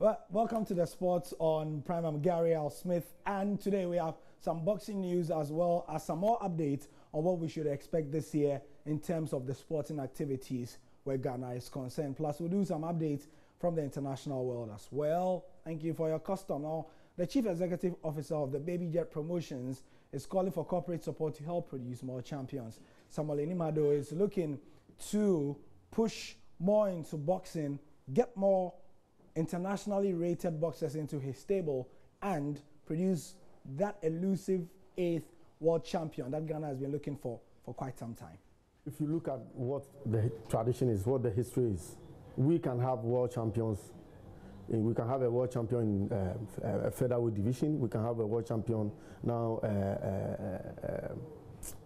Well, welcome to the sports on Prime. I'm Gary L. Smith, and today we have some boxing news as well as some more updates on what we should expect this year in terms of the sporting activities where Ghana is concerned. Plus, we'll do some updates from the international world as well. Thank you for your custom. Now, the Chief Executive Officer of the Baby Jet Promotions is calling for corporate support to help produce more champions. Samuel Inimado is looking to push more into boxing, get more internationally rated boxers into his stable, and produce that elusive 8th world champion that Ghana has been looking for quite some time. If you look at what the tradition is, what the history is, we can have world champions. We can have a world champion in a featherweight division. We can have a world champion now.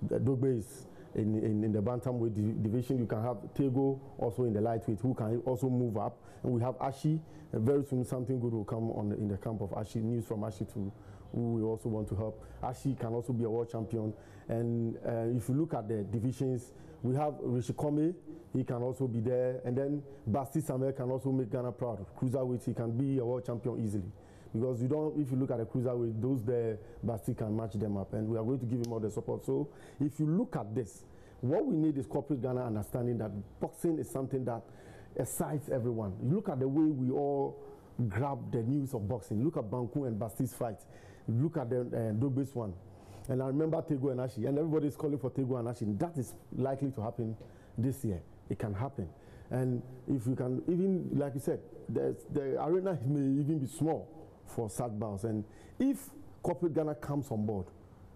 Dogbe is in the bantamweight division. You can have Tego also in the lightweight, who can also move up. And we have Ashi. Very soon something good will come on in the camp of Ashi. News from Ashi too, who we also want to help. Ashi can also be a world champion. And if you look at the divisions, we have Rishikome. He can also be there. And then Basti Samuel can also make Ghana proud. Cruiserweight, he can be a world champion easily. Because if you look at the cruiserweight, those there, Basti can match them up. And we are going to give him all the support. So if you look at this, what we need is corporate Ghana understanding that boxing is something that excites everyone. You look at the way we all grab the news of boxing. Look at Banku and Basti's fight. Look at the Dogbe's one. And I remember Tego and Ashi. And everybody is calling for Tego and Ashi. That is likely to happen this year. It can happen. And if you can, even like you said, the arena may even be small for such bouts. And if corporate Ghana comes on board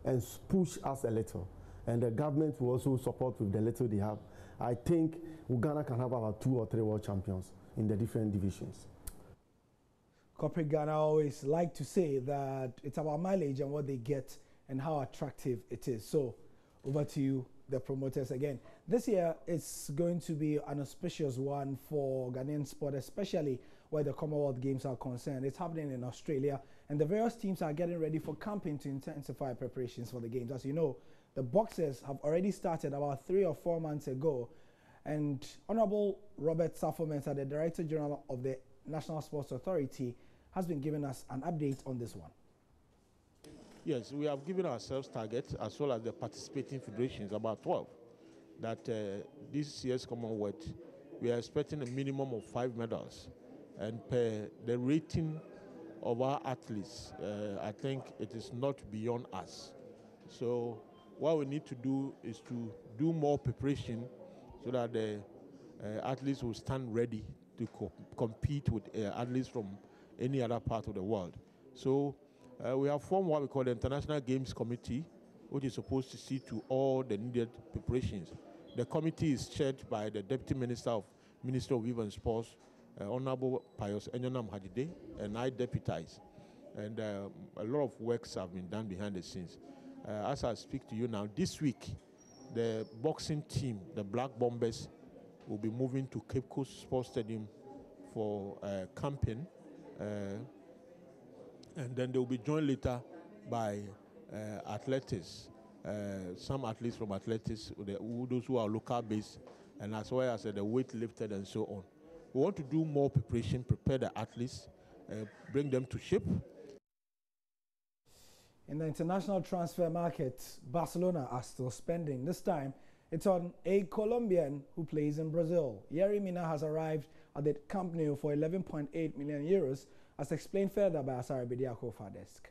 and push us a little, and the government will also support with the little they have, I think Ghana can have about 2 or 3 world champions in the different divisions. Corporate Ghana always like to say that it's about mileage and what they get and how attractive it is. So over to you, the promoters again. This year it's going to be an auspicious one for Ghanaian sport, especially where the Commonwealth Games are concerned. It's happening in Australia, and the various teams are getting ready for camping to intensify preparations for the games. As you know, the boxers have already started about 3 or 4 months ago, and Honorable Robert Safo-Mensah, the Director General of the National Sports Authority, has been giving us an update on this one. Yes, we have given ourselves targets as well as the participating federations, about 12, that this year's Commonwealth, we are expecting a minimum of 5 medals. And per the rating of our athletes, I think it is not beyond us. So what we need to do is to do more preparation so that the athletes will stand ready to compete with athletes from any other part of the world. So we have formed what we call the International Games Committee, which is supposed to see to all the needed preparations. The committee is chaired by the Deputy Minister of Youth and Sports, Honorable Pius Enyonam Hadide, and I deputize. And a lot of works have been done behind the scenes. As I speak to you now, this week, the boxing team, the Black Bombers, will be moving to Cape Coast Sports Stadium for camping. And then they will be joined later by athletics, some athletes from athletics, those who are local based, and as well as the weightlifted and so on. We want to do more preparation, prepare the athletes, bring them to shape. In the international transfer market, Barcelona are still spending. This time, it's on a Colombian who plays in Brazil. Yerry Mina has arrived at the Camp Nou for 11.8 million euros, as explained further by Asari Bediako for our desk.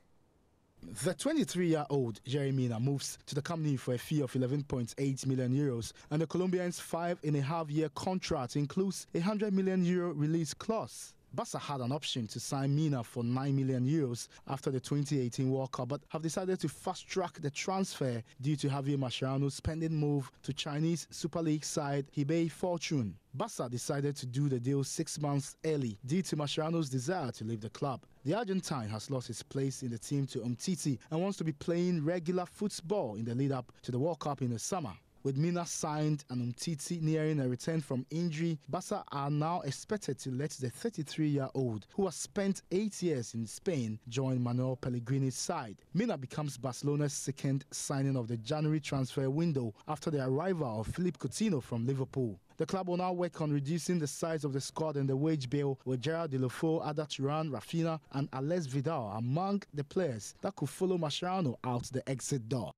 The 23-year-old Yerry Mina moves to the Camp Nou for a fee of 11.8 million euros, and the Colombian's 5.5-year contract includes a 100 million euro release clause. Barca had an option to sign Mina for 9 million euros after the 2018 World Cup, but have decided to fast-track the transfer due to Javier Mascherano's pending move to Chinese Super League side Hebei Fortune. Barca decided to do the deal 6 months early due to Mascherano's desire to leave the club. The Argentine has lost his place in the team to Umtiti and wants to be playing regular football in the lead-up to the World Cup in the summer. With Mina signed and Umtiti nearing a return from injury, Barca are now expected to let the 33-year-old, who has spent 8 years in Spain, join Manuel Pellegrini's side. Mina becomes Barcelona's second signing of the January transfer window after the arrival of Philippe Coutinho from Liverpool. The club will now work on reducing the size of the squad and the wage bill, with Gerard Deulofeu, Ada Turan, Rafinha and Alex Vidal among the players that could follow Mascherano out the exit door.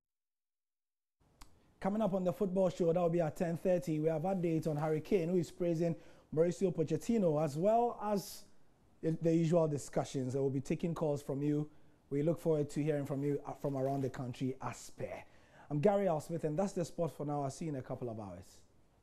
Coming up on the football show, that will be at 10:30. We have updates on Harry Kane, who is praising Mauricio Pochettino, as well as the usual discussions. We'll be taking calls from you. We look forward to hearing from you from around the country as per. I'm Gary Al Smith, and that's the sport for now. I'll see you in a couple of hours.